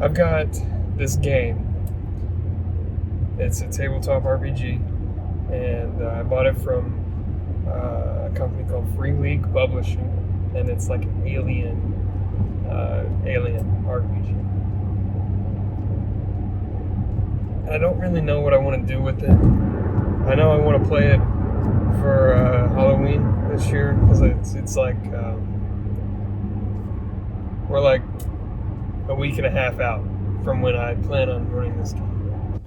I've got this game. It's a tabletop RPG, and I bought it from a company called Free League Publishing, and it's like an Alien RPG. I don't really know what I want to do with it. I know I want to play it for Halloween this year because it's like we're like a week and a half out from when I plan on running this game.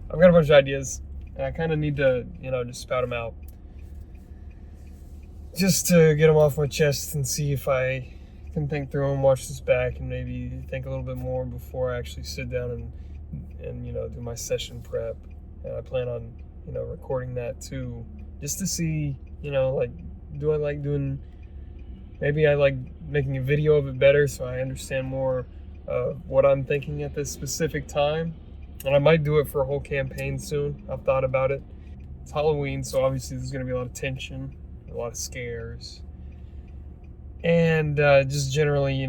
I've got a bunch of ideas, and I kind of need to, just spout them out, just to get them off my chest and see if I can think through them, watch this back, and maybe think a little bit more before I actually sit down and do my session prep. And I plan on recording that too, just to see do I like doing, maybe I like making a video of it better so I understand more of what I'm thinking at this specific time. And I might do it for a whole campaign soon. I've thought about it. It's Halloween, so obviously there's going to be a lot of tension, a lot of scares, and just generally,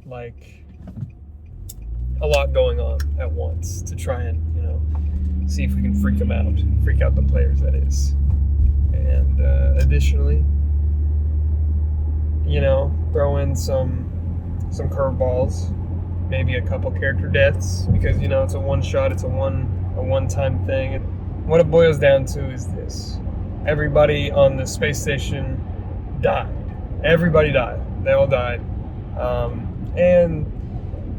like a lot going on at once to try and, see if we can freak out the players, that is. And additionally, throw in some curveballs, maybe a couple character deaths, because it's a one shot, it's a one-time thing. And what it boils down to is this: everybody on the space station died. Everybody died. They all died, and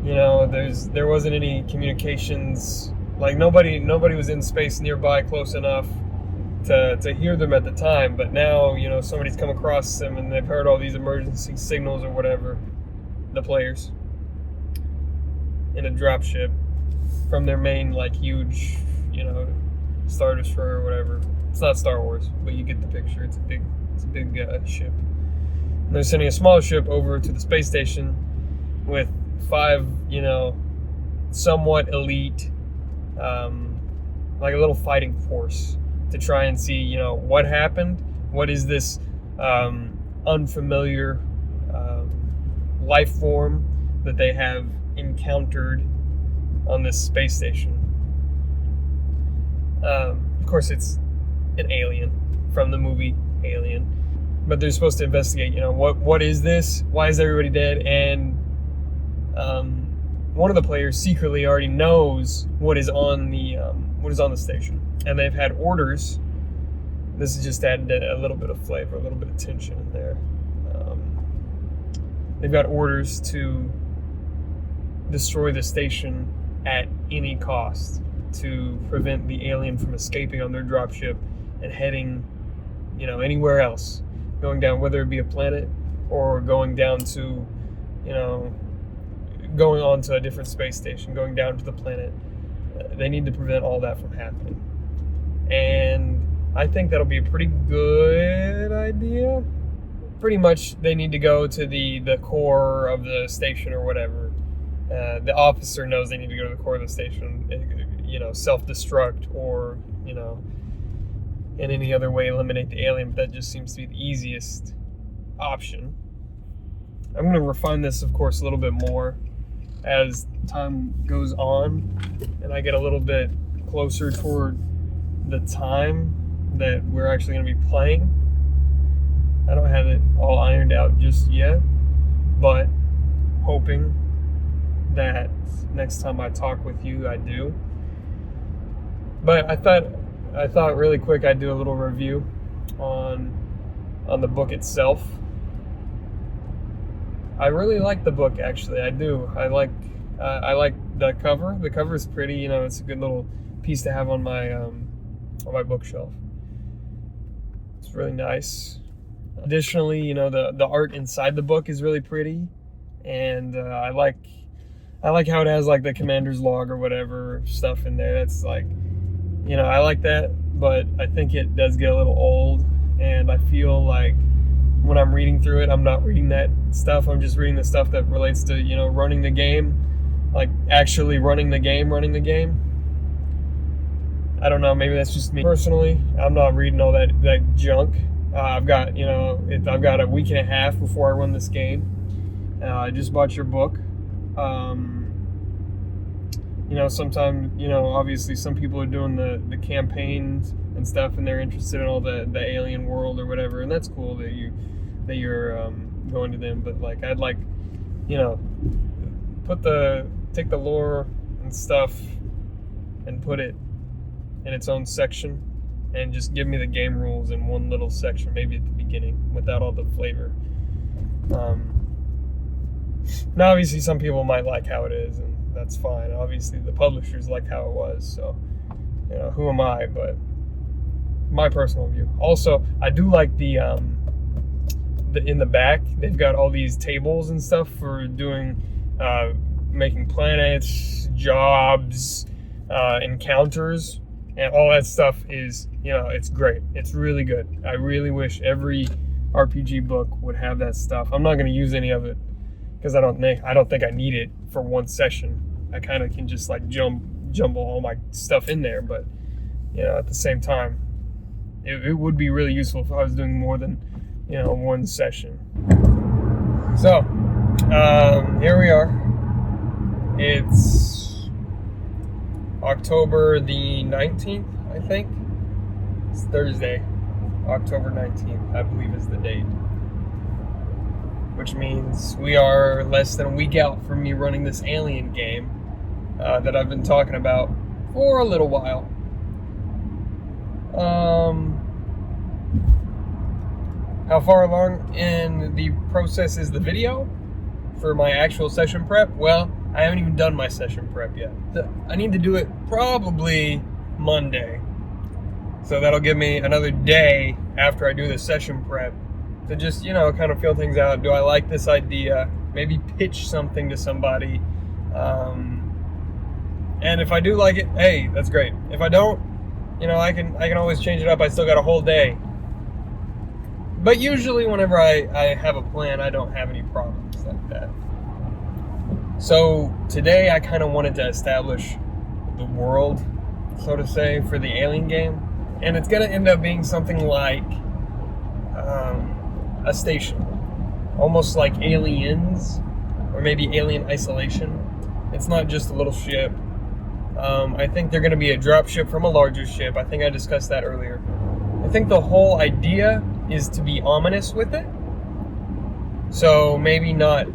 there wasn't any communications. Like nobody was in space nearby close enough to hear them at the time, but now somebody's come across them and they've heard all these emergency signals or whatever. The players in a dropship from their main huge Star Destroyer or whatever. It's not Star Wars, but you get the picture. It's a big ship. And they're sending a smaller ship over to the space station with 5 somewhat elite like a little fighting force to try and see what happened, what is this unfamiliar life form that they have encountered on this space station. Of course, it's an alien from the movie Alien, but they're supposed to investigate. What is this? Why is everybody dead? And one of the players secretly already knows what is on the station, and they've had orders. This has just added a little bit of flavor, a little bit of tension in there. They've got orders to destroy the station at any cost to prevent the alien from escaping on their dropship and heading, anywhere else, going down, whether it be a planet or going down to, going on to a different space station, going down to the planet. They need to prevent all that from happening. And I think that'll be a pretty good idea. Pretty much they need to go to the core of the station or whatever. The officer knows they need to go to the core of the station, self-destruct or, in any other way eliminate the alien, but that just seems to be the easiest option. I'm going to refine this, of course, a little bit more as time goes on and I get a little bit closer toward the time that we're actually going to be playing. I don't have it all ironed out just yet, but hoping that next time I talk with you, I do. But I thought really quick I'd do a little review on the book itself. I really like the book, actually. I do. I like the cover. The cover is pretty. It's a good little piece to have on my bookshelf. It's really nice. Additionally, the art inside the book is really pretty, and I like how it has the commander's log or whatever stuff in there. That's I like that, but I think it does get a little old, and I feel like when I'm reading through it, I'm not reading that stuff. I'm just reading the stuff that relates to running the game, actually running the game. I don't know, maybe that's just me personally. I'm not reading all that junk. I've got a week and a half before I run this game. I just bought your book. sometimes, obviously some people are doing the campaigns and stuff, and they're interested in all the alien world or whatever, and that's cool that you're going to them. But like, I'd like, take the lore and stuff and put it in its own section, and just give me the game rules in one little section, maybe at the beginning, without all the flavor. Now, obviously, some people might like how it is, and that's fine. Obviously, the publishers like how it was, so, who am I? But my personal view. Also, I do like the in the back, they've got all these tables and stuff for doing, making planets, jobs, encounters, and all that stuff is, it's great. It's really good. I really wish every RPG book would have that stuff. I'm not going to use any of it because I don't think I need it for one session. I kind of can just like jumble all my stuff in there, but at the same time, it would be really useful if I was doing more than one session. So here we are. It's October the 19th, I think. It's Thursday, October 19th, I believe is the date. Which means we are less than a week out from me running this Alien game that I've been talking about for a little while. How far along in the process is the video for my actual session prep? Well, I haven't even done my session prep yet. I need to do it probably Monday. So that'll give me another day after I do the session prep to just, kind of feel things out. Do I like this idea? Maybe pitch something to somebody. And if I do like it, hey, that's great. If I don't, I can always change it up. I still got a whole day. But usually whenever I have a plan, I don't have any problems like that. So today I kind of wanted to establish the world, so to say, for the Alien game. And it's going to end up being something like a station. Almost like Aliens, or maybe Alien Isolation. It's not just a little ship. I think they're going to be a drop ship from a larger ship. I think I discussed that earlier. I think the whole idea is to be ominous with it. So maybe not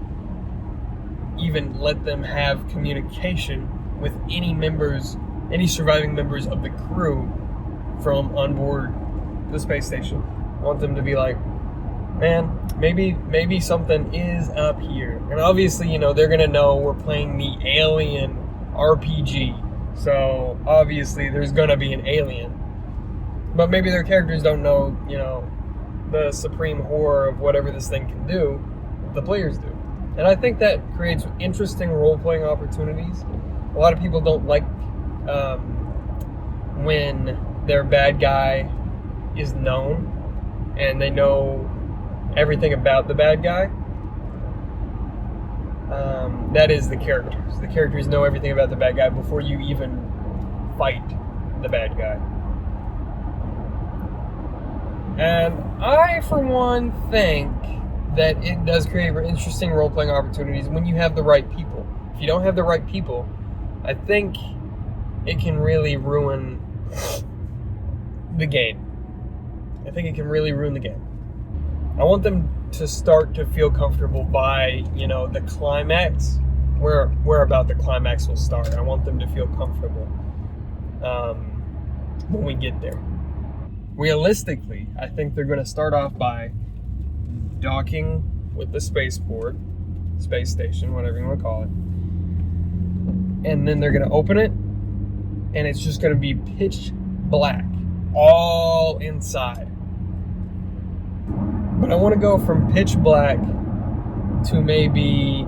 even let them have communication with any surviving members of the crew from on board the space station. I want them to be like, man, maybe something is up here. And obviously, they're going to know we're playing the Alien RPG. So obviously there's going to be an alien. But maybe their characters don't know, the supreme horror of whatever this thing can do. The players do. And I think that creates interesting role-playing opportunities. A lot of people don't like when their bad guy is known and they know everything about the bad guy. That is the characters. The characters know everything about the bad guy before you even fight the bad guy. And I, for one, think that it does create interesting role-playing opportunities when you have the right people. If you don't have the right people, I think it can really ruin the game. I think it can really ruin the game. I want them to start to feel comfortable by, the climax, where about the climax will start. I want them to feel comfortable when we get there. Realistically, I think they're going to start off by docking with the spaceport, space station, whatever you want to call it. And then they're going to open it, and it's just going to be pitch black, all inside. But I want to go from pitch black to maybe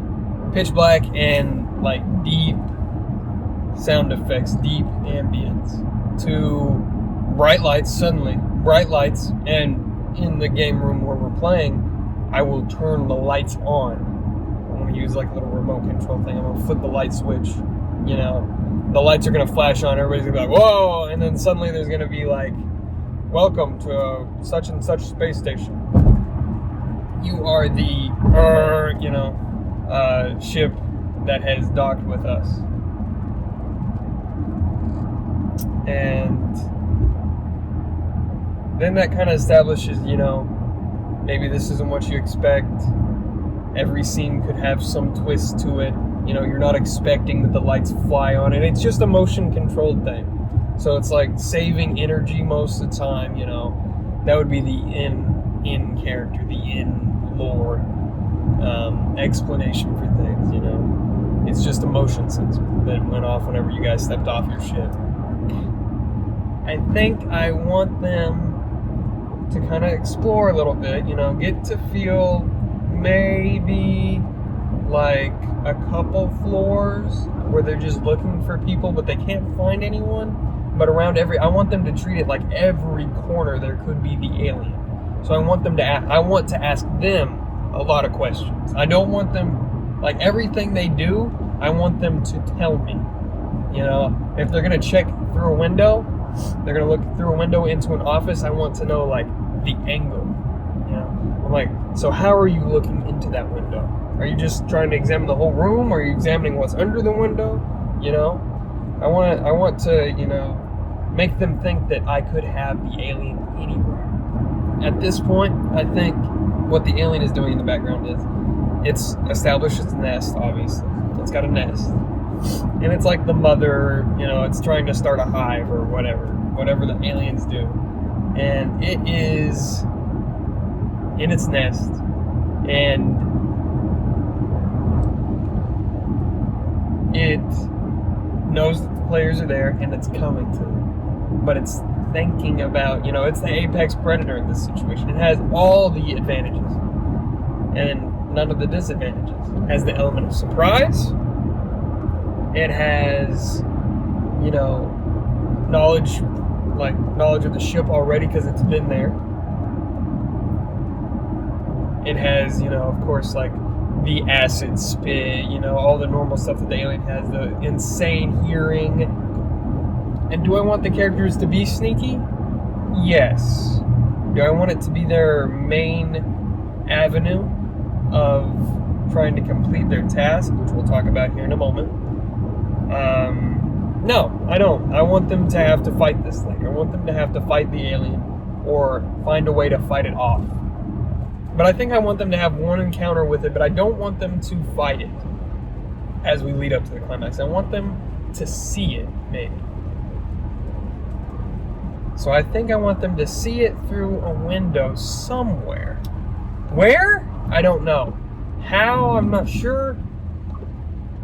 pitch black and like deep sound effects, deep ambience, to bright lights, and in the game room where we're playing, I will turn the lights on. I'm going to use like a little remote control thing. I'm going to flip the light switch, the lights are going to flash on, everybody's going to be like, whoa, and then suddenly there's going to be like, welcome to such and such space station. You are the, ship that has docked with us. And then that kind of establishes, maybe this isn't what you expect. Every scene could have some twist to it. You're not expecting that the lights fly on it. It's just a motion controlled thing. So it's like saving energy most of the time, That would be the in character, the in lore explanation for things, It's just a motion sensor that went off whenever you guys stepped off your ship. I think I want them to kind of explore a little bit, get to feel maybe like a couple floors where they're just looking for people but they can't find anyone. But I want them to treat it like every corner there could be the alien. So I want to ask them a lot of questions. I don't want them, like everything they do, I want them to tell me. If they're going to check through a window, they're going to look through a window into an office, I want to know like the angle. I'm like, so how are you looking into that window? Are you just trying to examine the whole room? Or are you examining what's under the window? I want to, make them think that I could have the alien anywhere. At this point, I think what the alien is doing in the background is it's established its nest, obviously. It's got a nest. And it's like the mother, it's trying to start a hive or whatever the aliens do. And it is in its nest. And it knows that the players are there and it's coming to them. But it's thinking about, it's the apex predator in this situation. It has all the advantages and none of the disadvantages. It has the element of surprise. It has, knowledge of the ship already because it's been there. It has, of course, like the acid spit, all the normal stuff that the alien has, the insane hearing. And do I want the characters to be sneaky? Yes. Do I want it to be their main avenue of trying to complete their task, which we'll talk about here in a moment? No, I don't. I want them to have to fight this thing. I want them to have to fight the alien or find a way to fight it off. But I think I want them to have one encounter with it, but I don't want them to fight it as we lead up to the climax. I want them to see it, maybe. So I think I want them to see it through a window somewhere. Where? I don't know. How? I'm not sure.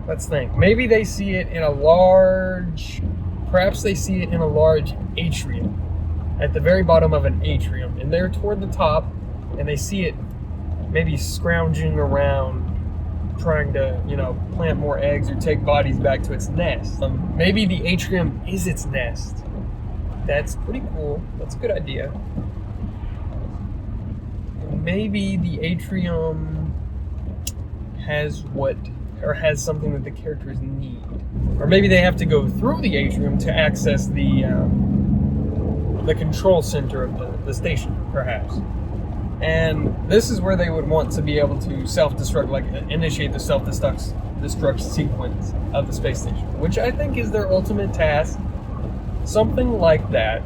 Let's think. Maybe they see it in perhaps they see it in a large atrium. At the very bottom of an atrium. And they're toward the top, and they see it maybe scrounging around, trying to, plant more eggs or take bodies back to its nest. Maybe the atrium is its nest. That's pretty cool. That's a good idea. Maybe the atrium has something that the characters need. Or maybe they have to go through the atrium to access the control center of the station, perhaps. And this is where they would want to be able to self-destruct, like initiate the self-destruct sequence of the space station, which I think is their ultimate task. Something like that.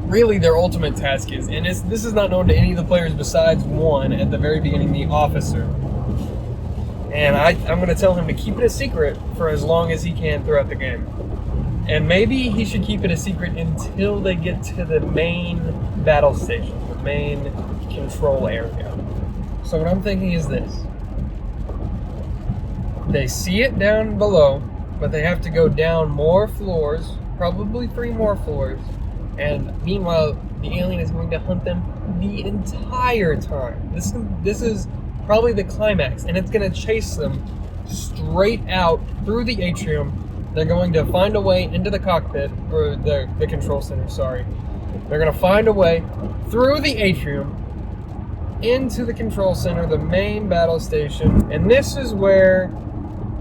Really, their ultimate task is, and this is not known to any of the players besides one at the very beginning, the officer. And I'm going to tell him to keep it a secret for as long as he can throughout the game. And maybe he should keep it a secret until they get to the main battle station, the main control area. So what I'm thinking is this. They see it down below, but they have to go down more floors, probably 3 more floors, and meanwhile, the alien is going to hunt them the entire time. This is probably the climax, and it's going to chase them straight out through the atrium. They're going to find a way into the cockpit, or the control center, sorry. They're going to find a way through the atrium into the control center, the main battle station, and this is where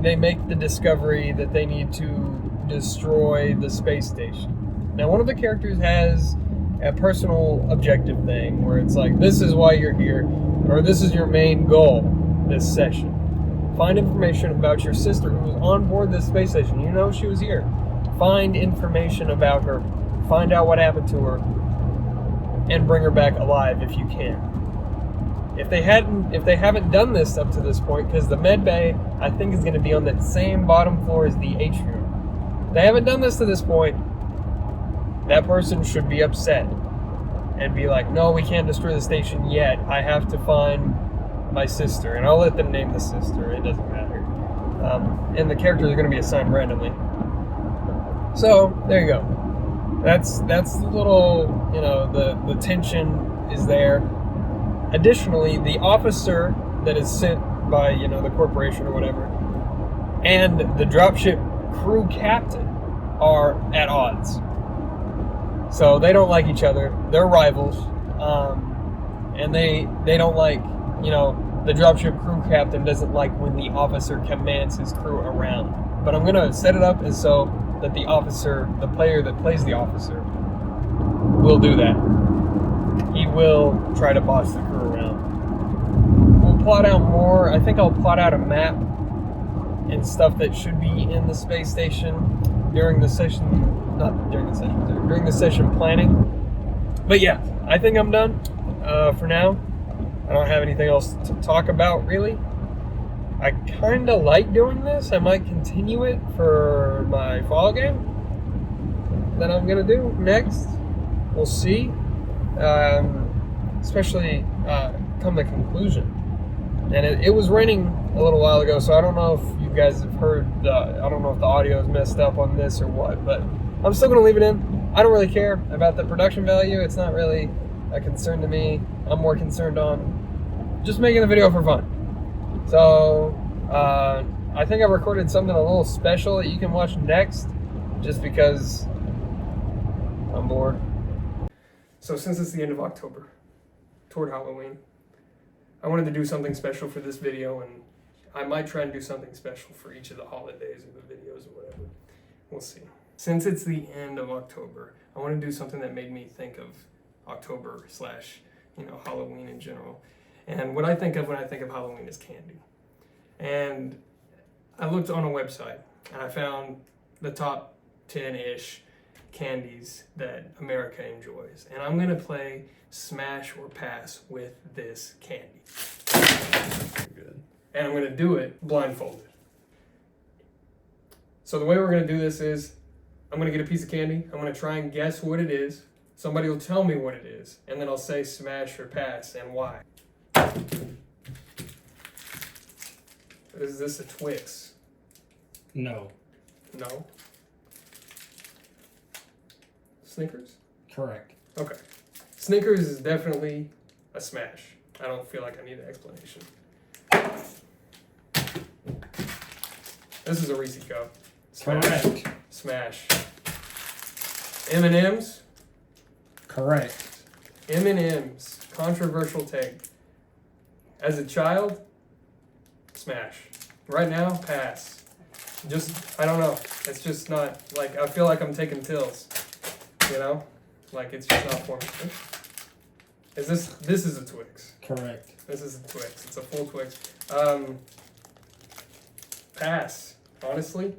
they make the discovery that they need to destroy the space station. Now, one of the characters has a personal objective thing where it's like, this is why you're here, or this is your main goal this session. Find information about your sister who was on board this space station. You know she was here. find information about her, find out what happened to her, and bring her back alive if you can. If they haven't done this up to this point, because the med bay I think is going to be on that same bottom floor as the atrium. If they haven't done this to this point, that person should be upset and be like, no, we can't destroy the station yet. I have to find my sister, and I'll let them name the sister. It doesn't matter. And the characters are going to be assigned randomly. So there you go. That's the little, the tension is there. Additionally, the officer that is sent by, the corporation or whatever, and the dropship crew captain are at odds. So they don't like each other. They're rivals. And they don't like, the dropship crew captain doesn't like when the officer commands his crew around. But I'm going to set it up as so that the player that plays the officer, will do that. He will try to boss the crew around. We'll plot out more. I think I'll plot out a map and stuff that should be in the space station during the session, during the session planning. But yeah, I think I'm done for now. I don't have anything else to talk about, really. I kind of like doing this. I might continue it for my fall game that I'm going to do next. We'll see. Especially come the conclusion. And it was raining a little while ago, so I don't know if you guys have heard, I don't know if the audio is messed up on this or what, but I'm still going to leave it in. I don't really care about the production value. It's not really a concern to me. I'm more concerned on just making the video for fun. So, I think I recorded something a little special that you can watch next, just because I'm bored. So since it's the end of October, toward Halloween, I wanted to do something special for this video, and I might try and do something special for each of the holidays or the videos or whatever. We'll see. Since it's the end of October, I want to do something that made me think of October / Halloween in general. And what I think of when I think of Halloween is candy. And I looked on a website and I found the top 10-ish candies that America enjoys. And I'm gonna play Smash or Pass with this candy. Good. And I'm gonna do it blindfolded. So the way we're gonna do this is, I'm gonna get a piece of candy, I'm gonna try and guess what it is. Somebody will tell me what it is, and then I'll say Smash or Pass and why. Is this a Twix? No. No? Snickers? Correct. Okay. Snickers is definitely a Smash. I don't feel like I need an explanation. This is a Reese cup. Smash. Correct. Smash. M&M's? Correct. M&M's. Controversial take. As a child, Smash. Right now, Pass. I don't know. It's just not, I feel like I'm taking pills. It's just not for me. This is a Twix. Correct. This is a Twix. It's a full Twix. Pass, honestly.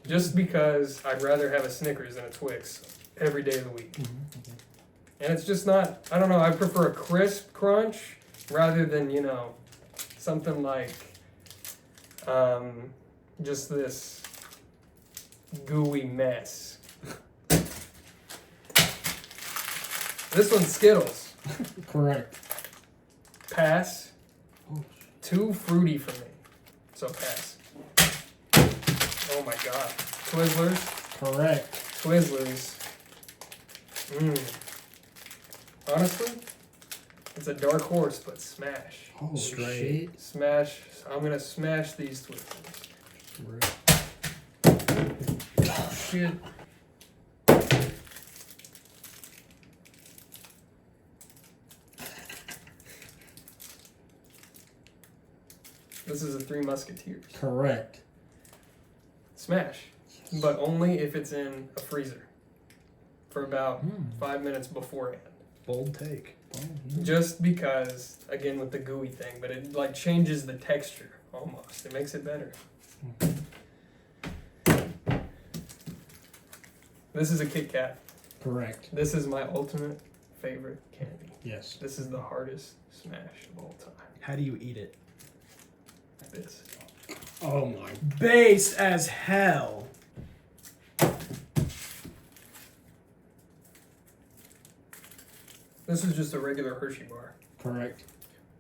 Just because I'd rather have a Snickers than a Twix every day of the week. Mm-hmm. And it's just not, I don't know, I prefer a crisp crunch rather than, something like just this gooey mess. This one's Skittles. Correct. Pass. Oh. Too fruity for me. So pass. Oh my god. Twizzlers. Correct. Twizzlers. Honestly, it's a dark horse, but Smash. Oh, straight. Shit. Smash. I'm gonna smash these Twizzlers. Oh, shit. This is a Three Musketeers. Correct. Smash. Yes. But only if it's in a freezer for about 5 minutes beforehand. Bold take. Just because, again, with the gooey thing, but it changes the texture almost. It makes it better. This is a Kit Kat. Correct. This is my ultimate favorite candy. Yes. This is the hardest smash of all time. How do you eat it? Like this. Oh my. Base as hell. This is just a regular Hershey bar. Correct.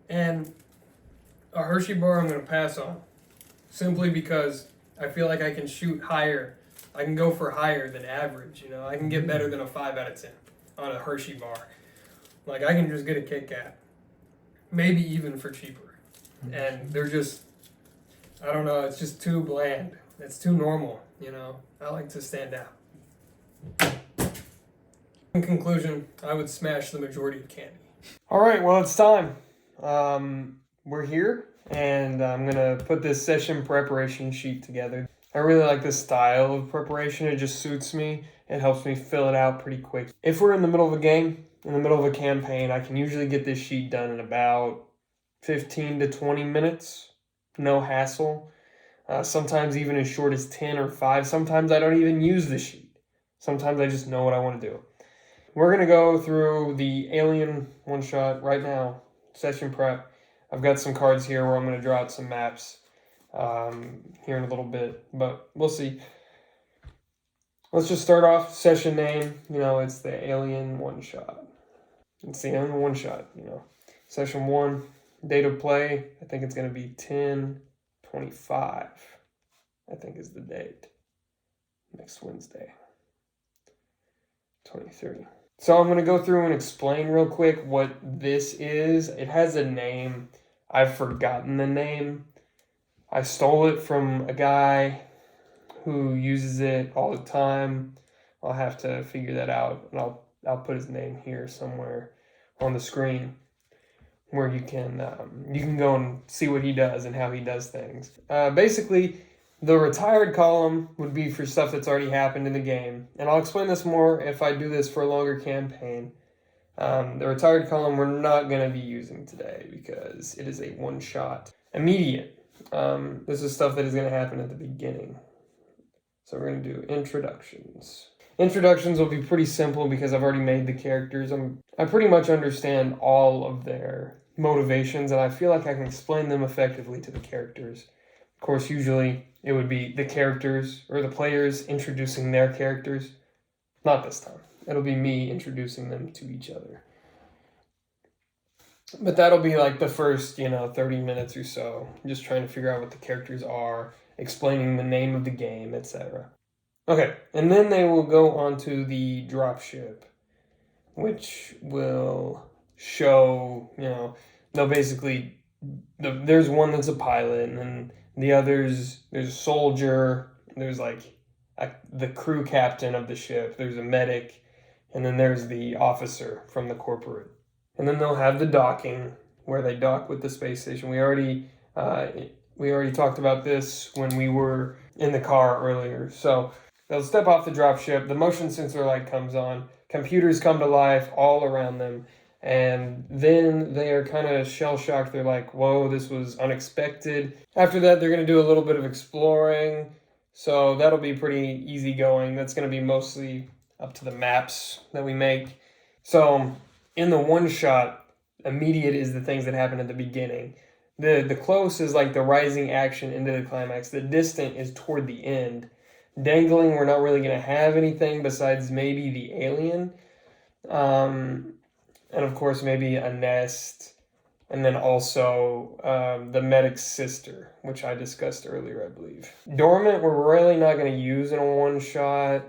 And a Hershey bar I'm going to pass on. Simply because I feel like I can shoot higher. I can go for higher than average, you know. I can get better than a 5 out of 10 on a Hershey bar. Like, I can just get a Kit Kat. Maybe even for cheaper. And they're just, I don't know, it's just too bland. It's too normal, you know. I like to stand out. In conclusion, I would smash the majority of candy. All right, well, it's time. We're here, and I'm going to put this session preparation sheet together. I really like this style of preparation. It just suits me. It helps me fill it out pretty quick. If we're in the middle of a game, in the middle of a campaign, I can usually get this sheet done in about 15 to 20 minutes. No hassle. Sometimes even as short as 10 or 5. Sometimes I don't even use the sheet. Sometimes I just know what I want to do. We're going to go through the Alien one-shot right now, session prep. I've got some cards here where I'm going to draw out some maps here in a little bit, but we'll see. Let's just start off session name. You know, it's the Alien one-shot. It's the Alien one-shot, you know. Session 1, date of play, I think it's going to be 10/25, I think is the date. Next Wednesday, 23. So I'm going to go through and explain real quick what this is. It has a name. I've forgotten the name. I stole it from a guy who uses it all the time. I'll have to figure that out, and I'll put his name here somewhere on the screen where you can go and see what he does and how he does things. Basically, the retired column would be for stuff that's already happened in the game. And I'll explain this more if I do this for a longer campaign. The retired column we're not going to be using today because it is a one-shot. Immediate. This is stuff that is going to happen at the beginning. So we're going to do introductions. Introductions will be pretty simple because I've already made the characters. I pretty much understand all of their motivations, and I feel like I can explain them effectively to the characters. Of course, usually it would be the characters or the players introducing their characters. Not this time. It'll be me introducing them to each other. But that'll be like the first, 30 minutes or so. Just trying to figure out what the characters are, explaining the name of the game, etc. Okay, and then they will go on to the dropship, which will show, they'll basically, there's one that's a pilot, and then the others, there's a soldier, there's the crew captain of the ship, there's a medic, and then there's the officer from the corporate. And then they'll have the docking, where they dock with the space station. We already talked about this when we were in the car earlier. So they'll step off the dropship, the motion sensor light comes on, computers come to life all around them, and then they are kind of shell-shocked. They're like, whoa, this was unexpected. After that, they're going to do a little bit of exploring, so that'll be pretty easy going. That's going to be mostly up to the maps that we make. So in the one-shot, immediate is the things that happen at the beginning. The close is like the rising action into the climax. The distant is toward the end. Dangling, we're not really going to have anything besides maybe the alien. And of course, maybe a nest. And then also the medic's sister, which I discussed earlier, I believe. Dormant, we're really not going to use in a one-shot.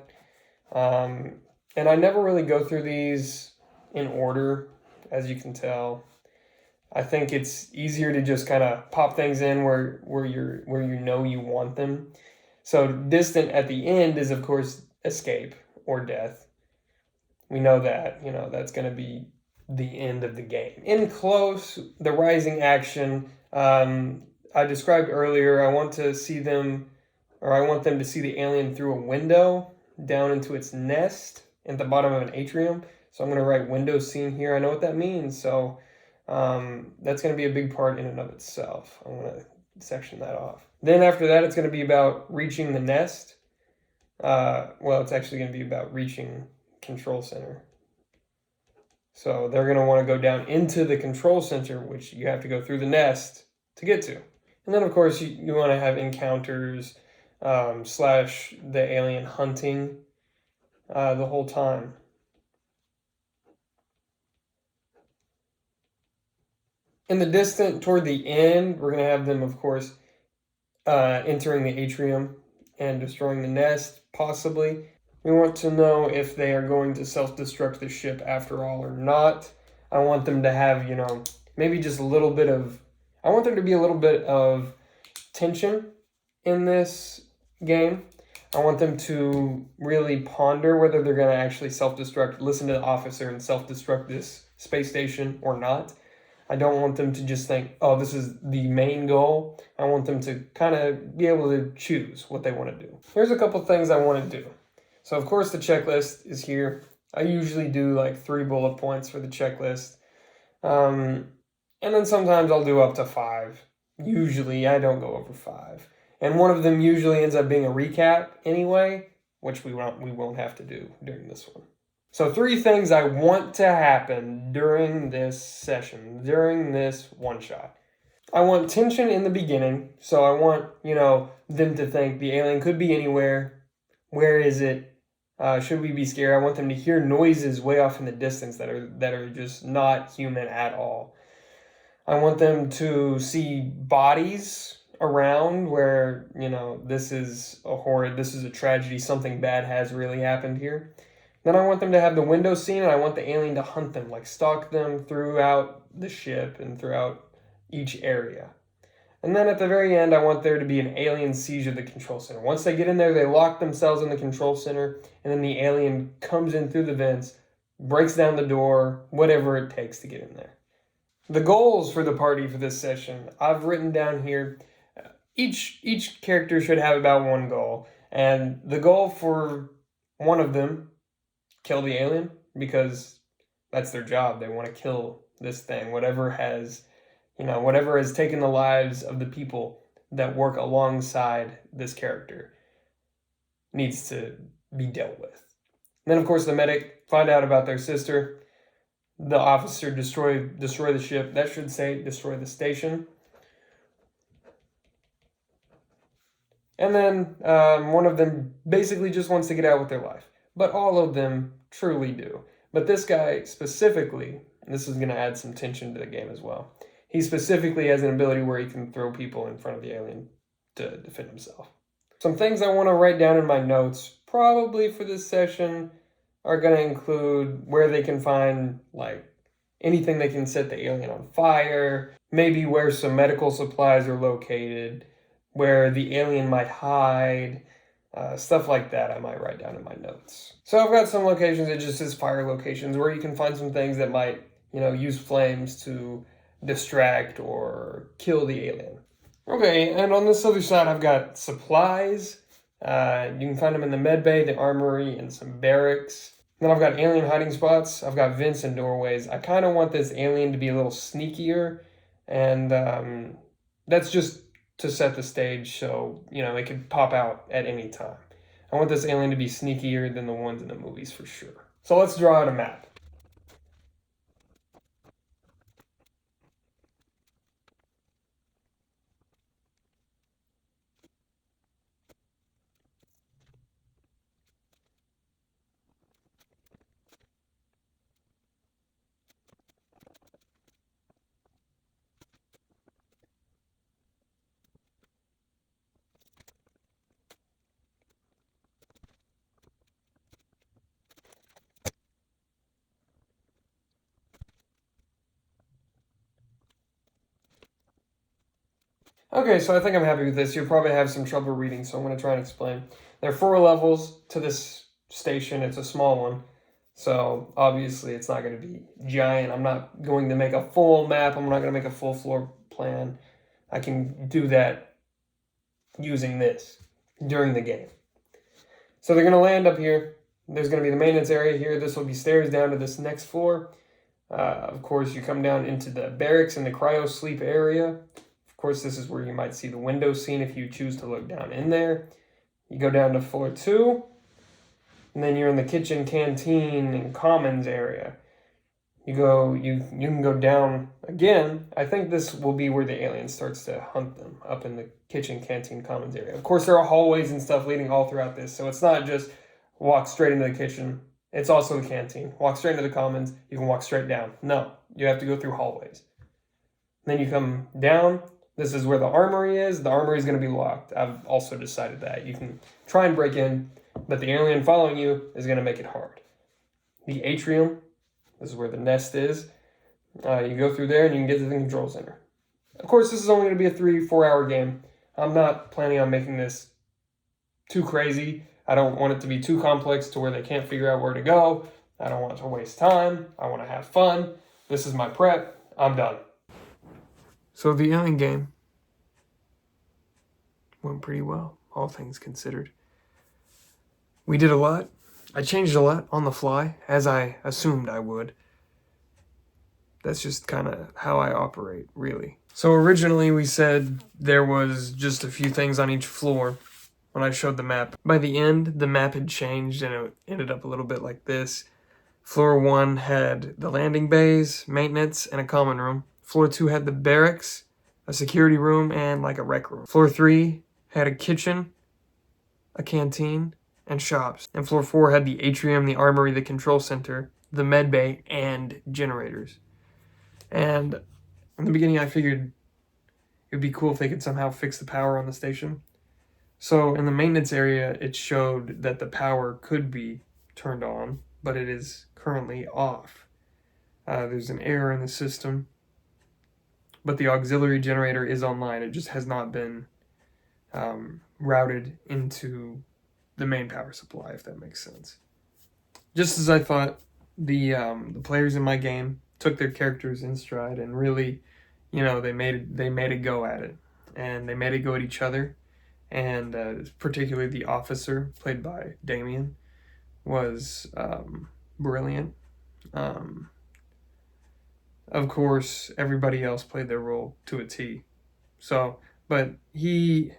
And I never really go through these in order, as you can tell. I think it's easier to just kind of pop things in where you want them. So distant at the end is, of course, escape or death. We know that, that's going to be the end of the game. In close, the rising action, I described earlier, I want them to see the alien through a window down into its nest at the bottom of an atrium. So I'm going to write window scene here. I know what that means. So that's going to be a big part in and of itself. I'm going to section that off. Then after that, it's going to be about reaching the nest. Well, it's actually going to be about reaching control center. So they're going to want to go down into the control center, which you have to go through the nest to get to. And then, of course, you want to have encounters / the alien hunting the whole time. In the distant, toward the end, we're going to have them, of course, entering the atrium and destroying the nest, possibly. We want to know if they are going to self-destruct the ship after all or not. I want them to have, maybe just a little bit of... I want there to be a little bit of tension in this game. I want them to really ponder whether they're going to actually self-destruct, listen to the officer and self-destruct this space station or not. I don't want them to just think, oh, this is the main goal. I want them to kind of be able to choose what they want to do. Here's a couple things I want to do. So, of course, the checklist is here. I usually do like 3 bullet points for the checklist. And then sometimes I'll do up to 5. Usually, I don't go over 5. And one of them usually ends up being a recap anyway, which we won't have to do during this one. So 3 things I want to happen during this session, during this one-shot. I want tension in the beginning. So I want, them to think the alien could be anywhere. Where is it? Should we be scared? I want them to hear noises way off in the distance that are just not human at all. I want them to see bodies around where, this is a tragedy, something bad has really happened here. Then I want them to have the window scene, and I want the alien to hunt them, like stalk them throughout the ship and throughout each area. And then at the very end, I want there to be an alien siege of the control center. Once they get in there, they lock themselves in the control center, and then the alien comes in through the vents, breaks down the door, whatever it takes to get in there. The goals for the party for this session, I've written down here. Each character should have about 1 goal, and the goal for one of them, kill the alien, because that's their job. They want to kill this thing, whatever has taken the lives of the people that work alongside this character needs to be dealt with. And then, of course, the medic, find out about their sister. The officer, destroy the ship. That should say destroy the station. And then one of them basically just wants to get out with their life. But all of them truly do. But this guy specifically, and this is going to add some tension to the game as well, he specifically has an ability where he can throw people in front of the alien to defend himself. Some things I want to write down in my notes, probably for this session, are going to include where they can find, anything that can set the alien on fire, maybe where some medical supplies are located, where the alien might hide, stuff like that I might write down in my notes. So I've got some locations, it just says fire locations, where you can find some things that might, use flames to distract or kill the alien. Okay, and on this other side I've got supplies. You can find them in the med bay, the armory, and some barracks. Then I've got alien hiding spots. I've got vents and doorways. I kind of want this alien to be a little sneakier, and that's just to set the stage so, it could pop out at any time. I want this alien to be sneakier than the ones in the movies for sure. So let's draw out a map. Okay, so I think I'm happy with this. You'll probably have some trouble reading, so I'm going to try and explain. There are 4 levels to this station. It's a small one, so obviously it's not going to be giant. I'm not going to make a full map. I'm not going to make a full floor plan. I can do that using this during the game. So they're going to land up here. There's going to be the maintenance area here. This will be stairs down to this next floor. Of course, you come down into the barracks and the cryo sleep area. Of course, this is where you might see the window scene if you choose to look down in there. You go down to floor 2. And then you're in the kitchen, canteen, and commons area. You can go down again. I think this will be where the alien starts to hunt them, up in the kitchen, canteen, commons area. Of course, there are hallways and stuff leading all throughout this, so it's not just walk straight into the kitchen. It's also the canteen. Walk straight into the commons. You can walk straight down. No, you have to go through hallways. Then you come down. This is where the armory is. The armory is going to be locked. I've also decided that. You can try and break in, but the alien following you is going to make it hard. The atrium, this is where the nest is. You go through there and you can get to the control center. Of course, this is only going to be a 3-4 hour game. I'm not planning on making this too crazy. I don't want it to be too complex to where they can't figure out where to go. I don't want to waste time. I want to have fun. This is my prep. I'm done. So the alien game went pretty well, all things considered. We did a lot. I changed a lot on the fly, as I assumed I would. That's just kind of how I operate, really. So originally we said there was just a few things on each floor when I showed the map. By the end, the map had changed and it ended up a little bit like this. Floor 1 had the landing bays, maintenance, and a common room. Floor 2 had the barracks, a security room, and like a rec room. Floor 3 had a kitchen, a canteen, and shops. And floor 4 had the atrium, the armory, the control center, the med bay, and generators. And in the beginning I figured it would be cool if they could somehow fix the power on the station. So in the maintenance area, it showed that the power could be turned on, but it is currently off. There's an error in the system, but the auxiliary generator is online. It just has not been routed into the main power supply, if that makes sense. Just as I thought, the players in my game took their characters in stride and really, they made a go at it, and they made a go at each other. And particularly the officer, played by Damien, was brilliant. Of course, everybody else played their role to a T. So, but I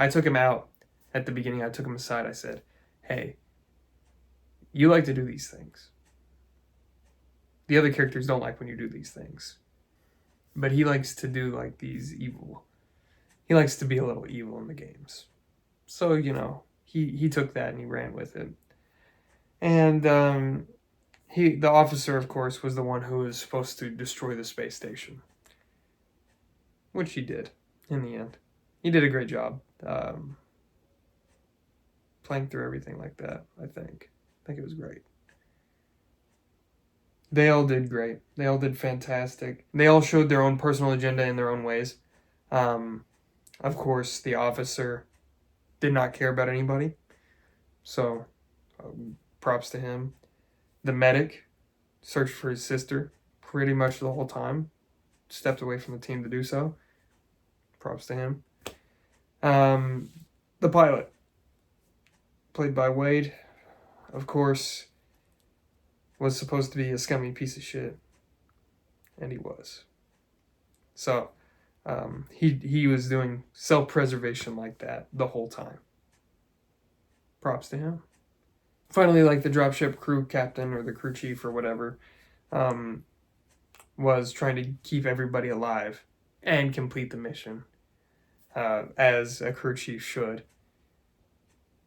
took him out at the beginning. I took him aside. I said, "Hey, you like to do these things. The other characters don't like when you do these things, but he likes to do like these evil. He likes to be a little evil in the games." So, he took that and he ran with it. And the officer, of course, was the one who was supposed to destroy the space station, which he did in the end. He did a great job playing through everything like that, I think. I think it was great. They all did great. They all did fantastic. They all showed their own personal agenda in their own ways. Of course, the officer did not care about anybody, so props to him. The medic searched for his sister pretty much the whole time, stepped away from the team to do so. Props to him. The pilot, played by Wade, of course, was supposed to be a scummy piece of shit, and he was. So, he was doing self-preservation like that the whole time. Props to him. Finally, like the dropship crew captain or the crew chief or whatever, was trying to keep everybody alive and complete the mission, as a crew chief should,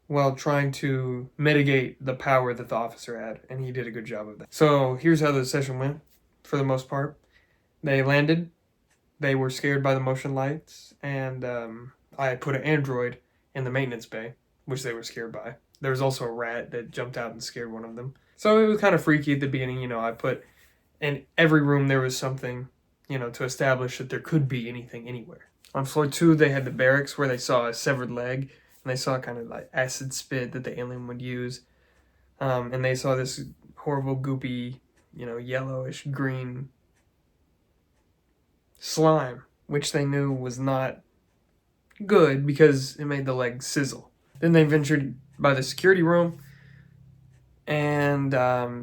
while trying to mitigate the power that the officer had, and he did a good job of that. So here's how the session went, for the most part. They landed. They were scared by the motion lights, and I put an android in the maintenance bay, which they were scared by. There was also a rat that jumped out and scared one of them. So it was kind of freaky at the beginning. I put in every room there was something, to establish that there could be anything anywhere. On floor 2, they had the barracks where they saw a severed leg, and they saw kind of like acid spit that the alien would use. And they saw this horrible, goopy, yellowish green slime, which they knew was not good because it made the leg sizzle. Then they ventured by the security room, and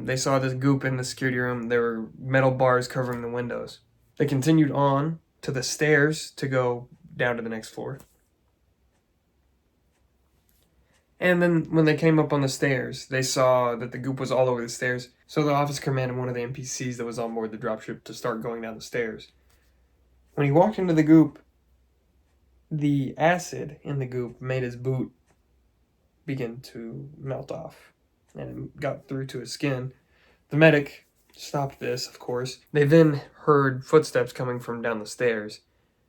they saw this goop in the security room. There were metal bars covering the windows. They continued on to the stairs to go down to the next floor. And then when they came up on the stairs, they saw that the goop was all over the stairs. So the officer commanded one of the NPCs that was on board the dropship to start going down the stairs. When he walked into the goop, the acid in the goop made his boot begin to melt off, and it got through to his skin. The medic stopped this, of course. They then heard footsteps coming from down the stairs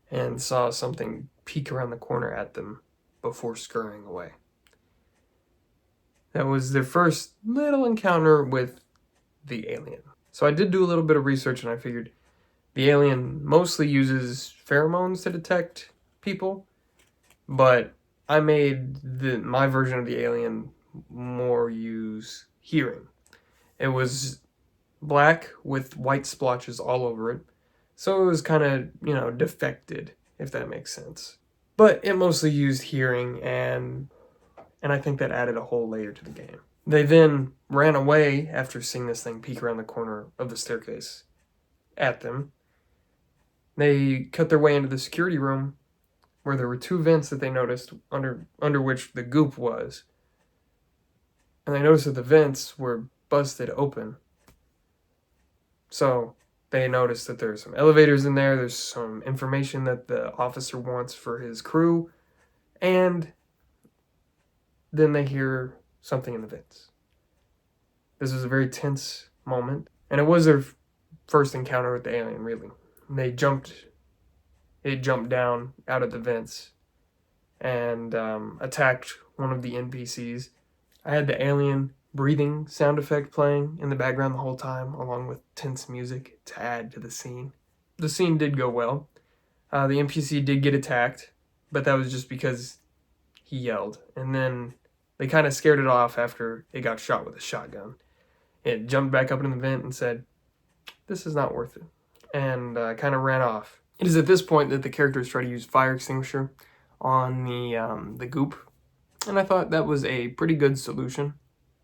and saw something peek around the corner at them before scurrying away. That was their first little encounter with the alien. So I did do a little bit of research, and I figured the alien mostly uses pheromones to detect people, but I made my version of the alien more use hearing. It was black with white splotches all over it, so it was kind of, defected, if that makes sense. But it mostly used hearing, and I think that added a whole layer to the game. They then ran away after seeing this thing peek around the corner of the staircase at them. They cut their way into the security room, where there were 2 vents that they noticed under which the goop was. And they noticed that the vents were busted open. So they noticed that there's some elevators in there, there's some information that the officer wants for his crew, and then they hear something in the vents. This was a very tense moment, and it was their first encounter with the alien, really. It jumped down out of the vents and attacked one of the NPCs. I had the alien breathing sound effect playing in the background the whole time, along with tense music to add to the scene. The scene did go well. The NPC did get attacked, but that was just because he yelled. And then they kind of scared it off after it got shot with a shotgun. It jumped back up in the vent and said, "This is not worth it," and kind of ran off. It is at this point that the characters try to use fire extinguisher on the goop, and I thought that was a pretty good solution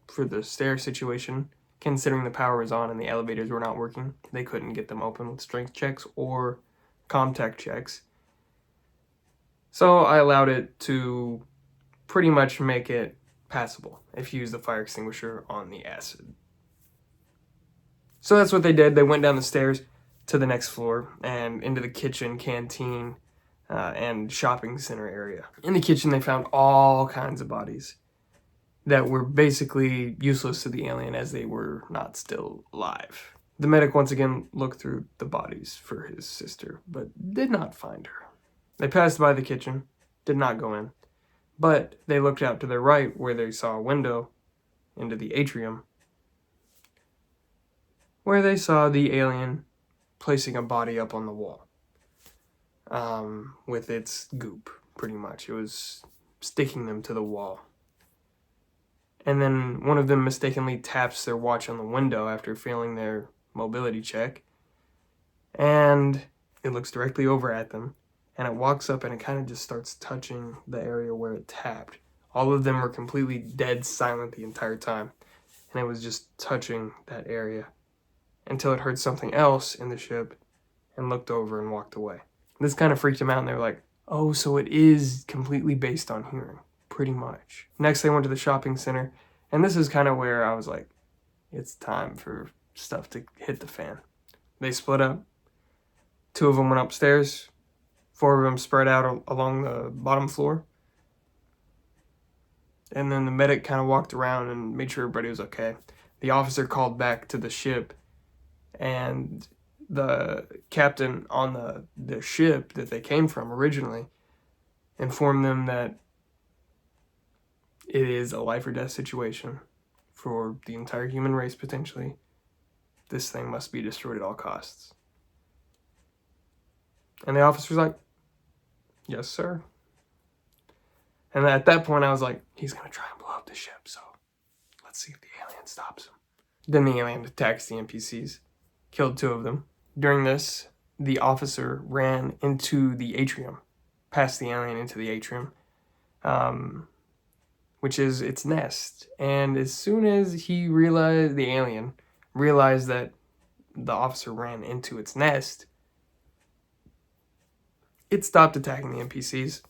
for the stair situation, considering the power was on and the elevators were not working. They couldn't get them open with strength checks or comtech checks. So I allowed it to pretty much make it passable if you use the fire extinguisher on the acid. So that's what they did. They went down the stairs to the next floor and into the kitchen, canteen, and shopping center area. In the kitchen, they found all kinds of bodies that were basically useless to the alien as they were not still alive. The medic once again looked through the bodies for his sister, but did not find her. They passed by the kitchen, did not go in, but they looked out to their right where they saw a window into the atrium, where they saw the alien placing a body up on the wall with its goop, pretty much. It was sticking them to the wall. And then one of them mistakenly taps their watch on the window after failing their mobility check, and it looks directly over at them, and it walks up and it kind of just starts touching the area where it tapped. All of them were completely dead silent the entire time, and it was just touching that area until it heard something else in the ship and looked over and walked away. This kind of freaked them out, and they were like, "Oh, so it is completely based on hearing." Pretty much. Next, they went to the shopping center, and this is kind of where I was like, it's time for stuff to hit the fan. They split up. 2 of them went upstairs. 4 of them spread out along the bottom floor. And then the medic kind of walked around and made sure everybody was okay. The officer called back to the ship, and the captain on the ship that they came from originally informed them that it is a life or death situation for the entire human race, potentially. This thing must be destroyed at all costs. And the officer's like, "Yes, sir." And at that point, I was like, he's going to try and blow up the ship, so let's see if the alien stops him. Then the alien attacks the NPCs, killed 2 of them. During this, the officer ran into the atrium, past the alien into the atrium, which is its nest. And as soon as the alien realized that the officer ran into its nest, it stopped attacking the NPCs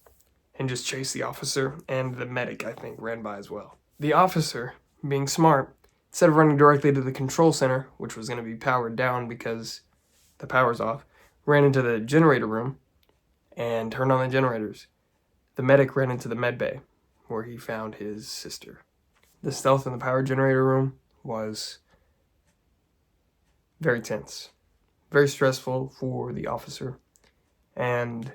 and just chased the officer, and the medic, I think, ran by as well. The officer, being smart, instead of running directly to the control center, which was going to be powered down because the power's off, ran into the generator room and turned on the generators. The medic ran into the med bay, where he found his sister. The stealth in the power generator room was very tense, very stressful for the officer, and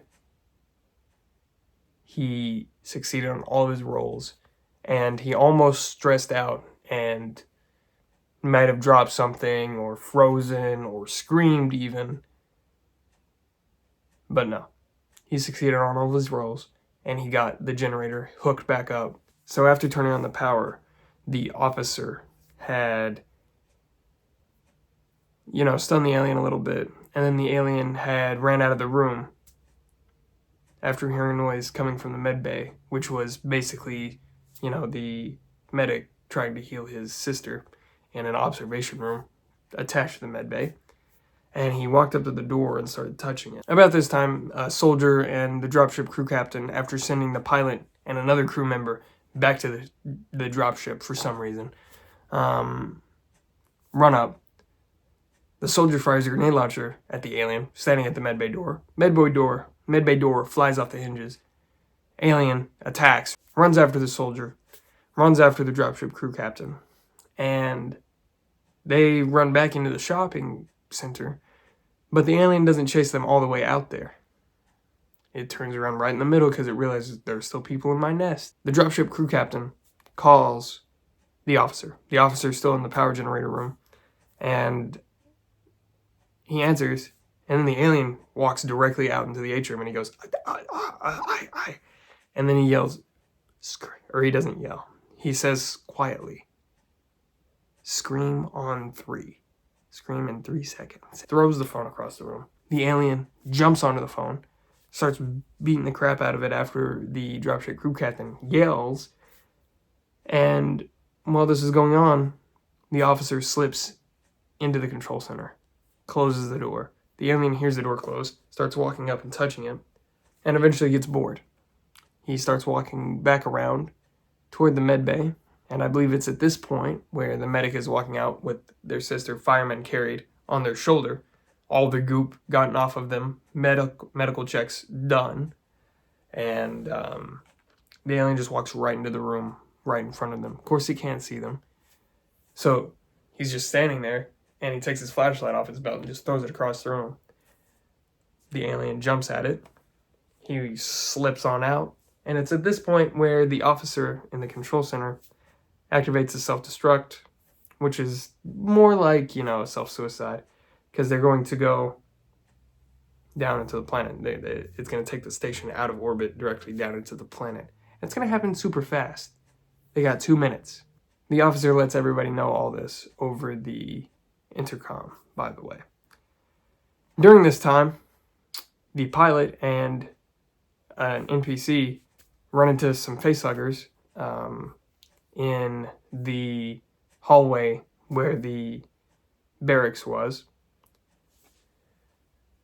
he succeeded on all of his roles, and he almost stressed out and might have dropped something or frozen or screamed even, but no, he succeeded on all of his roles, and he got the generator hooked back up. So after turning on the power, the officer had, stunned the alien a little bit, and then the alien had ran out of the room after hearing noise coming from the med bay, which was basically, the medic trying to heal his sister in an observation room attached to the med bay. And he walked up to the door and started touching it. About this time, a soldier and the dropship crew captain, after sending the pilot and another crew member back to the dropship for some reason, run up. The soldier fires a grenade launcher at the alien standing at the medbay door. Medbay door flies off the hinges. Alien attacks, runs after the soldier, runs after the dropship crew captain, and they run back into the shopping center, but the alien doesn't chase them all the way out there. It turns around right in the middle because it realizes there's still people in my nest. The dropship crew captain calls the officer. The officer's still in the power generator room, and he answers, and then the alien walks directly out into the atrium, and he goes, I. And then he yells, or he doesn't yell. He says quietly, scream on 3. Scream in 3 seconds. Throws the phone across the room. The alien jumps onto the phone, starts beating the crap out of it after the dropship crew captain yells, and while this is going on, the officer slips into the control center, closes the door. The alien hears the door close, starts walking up and touching it, and eventually gets bored. He starts walking back around toward the med bay, and I believe it's at this point where the medic is walking out with their sister, firemen carried on their shoulder, all the goop gotten off of them, medical checks done, and the alien just walks right into the room, right in front of them. Of course, he can't see them, so he's just standing there, and he takes his flashlight off his belt and just throws it across the room. The alien jumps at it. He slips on out, and it's at this point where the officer in the control center activates a self-destruct, which is more like, a self-suicide, because they're going to go down into the planet. It's going to take the station out of orbit directly down into the planet. It's going to happen super fast. They got 2 minutes. The officer lets everybody know all this over the intercom, by the way. During this time, the pilot and an NPC run into some facehuggers in the hallway where the barracks was.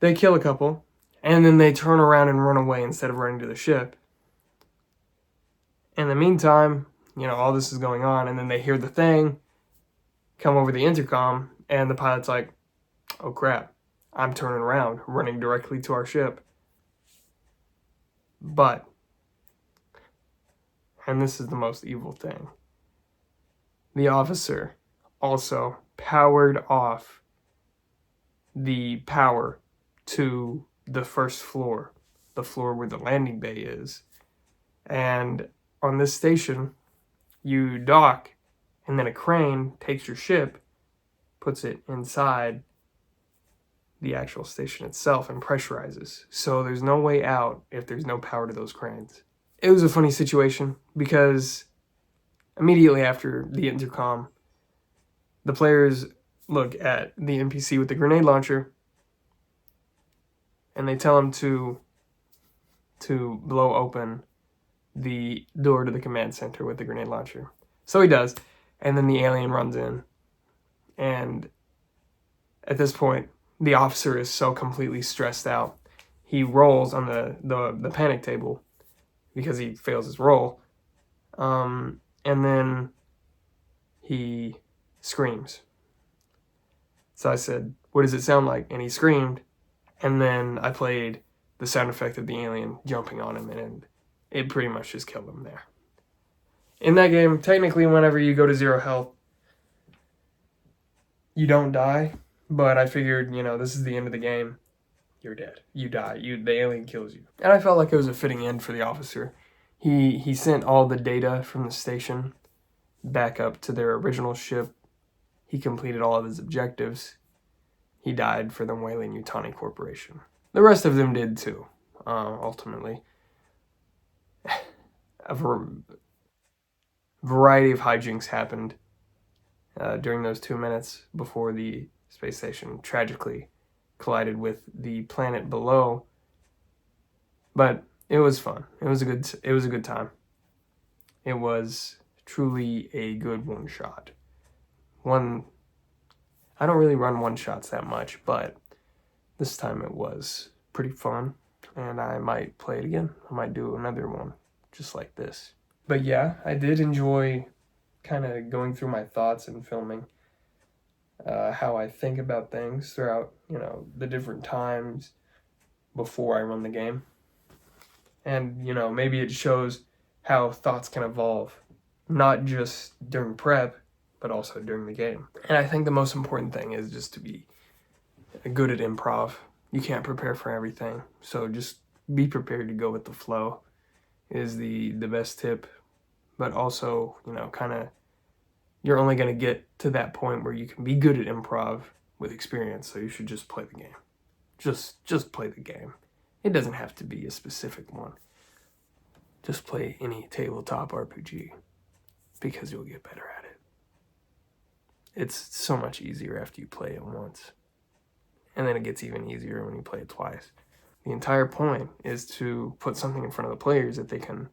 They kill a couple, and then they turn around and run away instead of running to the ship. In the meantime, all this is going on, and then they hear the thing come over the intercom, and the pilot's like, oh crap, I'm turning around, running directly to our ship. But, and this is the most evil thing, the officer also powered off the power to the first floor, the floor where the landing bay is. And on this station, you dock, and then a crane takes your ship, puts it inside the actual station itself, and pressurizes. So there's no way out if there's no power to those cranes. It was a funny situation because immediately after the intercom, the players look at the NPC with the grenade launcher, and they tell him to blow open the door to the command center with the grenade launcher. So he does, and then the alien runs in, and at this point, the officer is so completely stressed out, he rolls on the panic table, because he fails his roll. And then he screams. So I said, what does it sound like? And he screamed. And then I played the sound effect of the alien jumping on him, and it pretty much just killed him there. In that game, technically, whenever you go to 0 health, you don't die. But I figured, you know, this is the end of the game. You're dead. You die. The alien kills you. And I felt like it was a fitting end for the officer. He sent all the data from the station back up to their original ship. He completed all of his objectives. He died for the Weyland-Yutani Corporation. The rest of them did too, ultimately. A variety of hijinks happened during those 2 minutes before the space station tragically collided with the planet below. But it was fun. It was a good time. It was truly a good one-shot. I don't really run one-shots that much, but this time it was pretty fun, and I might play it again. I might do another one just like this. But yeah, I did enjoy kind of going through my thoughts and filming how I think about things throughout, you know, the different times before I run the game. And, you know, maybe it shows how thoughts can evolve, not just during prep, but also during the game. And I think the most important thing is just to be good at improv. You can't prepare for everything, so just be prepared to go with the flow is the best tip. But also, you know, kind of, you're only going to get to that point where you can be good at improv with experience, so you should just play the game. Just play the game. It doesn't have to be a specific one. Just play any tabletop RPG, because you'll get better at it. It's so much easier after you play it once. And then it gets even easier when you play it twice. The entire point is to put something in front of the players that they can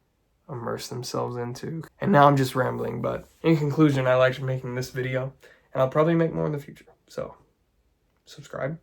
immerse themselves into. And now I'm just rambling, but in conclusion, I liked making this video, and I'll probably make more in the future. So, subscribe.